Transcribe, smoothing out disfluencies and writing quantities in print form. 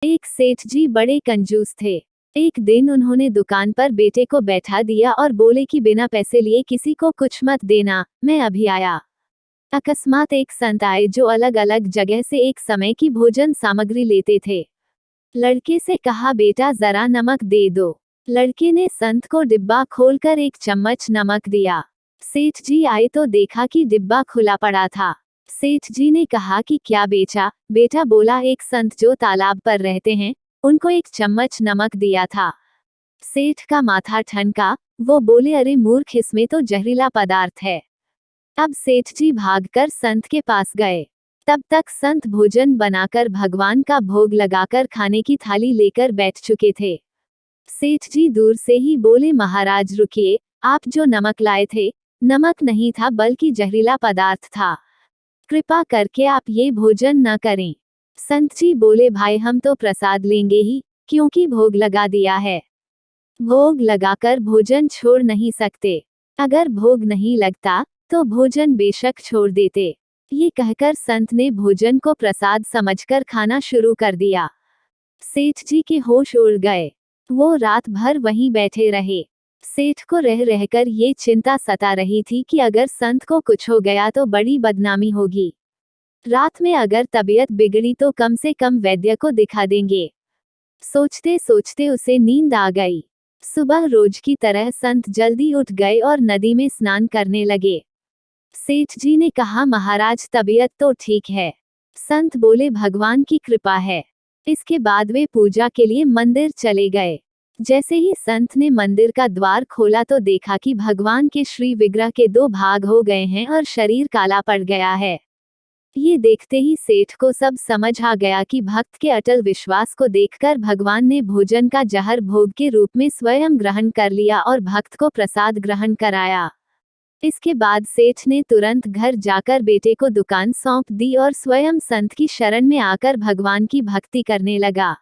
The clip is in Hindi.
एक सेठ जी बड़े कंजूस थे। एक दिन उन्होंने दुकान पर बेटे को बैठा दिया और बोले कि बिना पैसे लिए किसी को कुछ मत देना, मैं अभी आया। अकस्मात एक संत आए जो अलग अलग जगह से एक समय की भोजन सामग्री लेते थे। लड़के से कहा, बेटा जरा नमक दे दो। लड़के ने संत को डिब्बा खोलकर एक चम्मच नमक दिया। सेठ जी आए तो देखा कि डिब्बा खुला पड़ा था। सेठ जी ने कहा कि क्या बेचा? बेटा बोला, एक संत जो तालाब पर रहते हैं, उनको एक चम्मच नमक दिया था। सेठ का माथा ठनका। वो बोले, अरे मूर्ख, इसमें तो जहरीला पदार्थ है। अब सेठ जी भागकर संत के पास गए। तब तक संत भोजन बनाकर भगवान का भोग लगाकर खाने की थाली लेकर बैठ चुके थे। सेठ जी दूर से ही बोले, महाराज रुकिए, आप जो नमक लाए थे, नमक नहीं था बल्कि जहरीला पदार्थ था। कृपा करके आप ये भोजन न करें। संत जी बोले, भाई हम तो प्रसाद लेंगे ही, क्योंकि भोग लगा दिया है। भोग लगाकर भोजन छोड़ नहीं सकते। अगर भोग नहीं लगता तो भोजन बेशक छोड़ देते। ये कहकर संत ने भोजन को प्रसाद समझकर खाना शुरू कर दिया। सेठ जी के होश उड़ गए। वो रात भर वहीं बैठे रहे। सेठ को रह रहकर ये चिंता सता रही थी कि अगर संत को कुछ हो गया तो बड़ी बदनामी होगी। रात में अगर तबीयत बिगड़ी तो कम से कम वैद्य को दिखा देंगे। सोचते सोचते उसे नींद आ गई। सुबह रोज की तरह संत जल्दी उठ गए और नदी में स्नान करने लगे। सेठ जी ने कहा, महाराज तबीयत तो ठीक है। संत बोले, भगवान की कृपा है। इसके बाद वे पूजा के लिए मंदिर चले गए। जैसे ही संत ने मंदिर का द्वार खोला तो देखा कि भगवान के श्री विग्रह के दो भाग हो गए हैं और शरीर काला पड़ गया है। ये देखते ही सेठ को सब समझ आ गया कि भक्त के अटल विश्वास को देखकर भगवान ने भोजन का जहर भोग के रूप में स्वयं ग्रहण कर लिया और भक्त को प्रसाद ग्रहण कराया। इसके बाद सेठ ने तुरंत घर जाकर बेटे को दुकान सौंप दी और स्वयं संत की शरण में आकर भगवान की भक्ति करने लगा।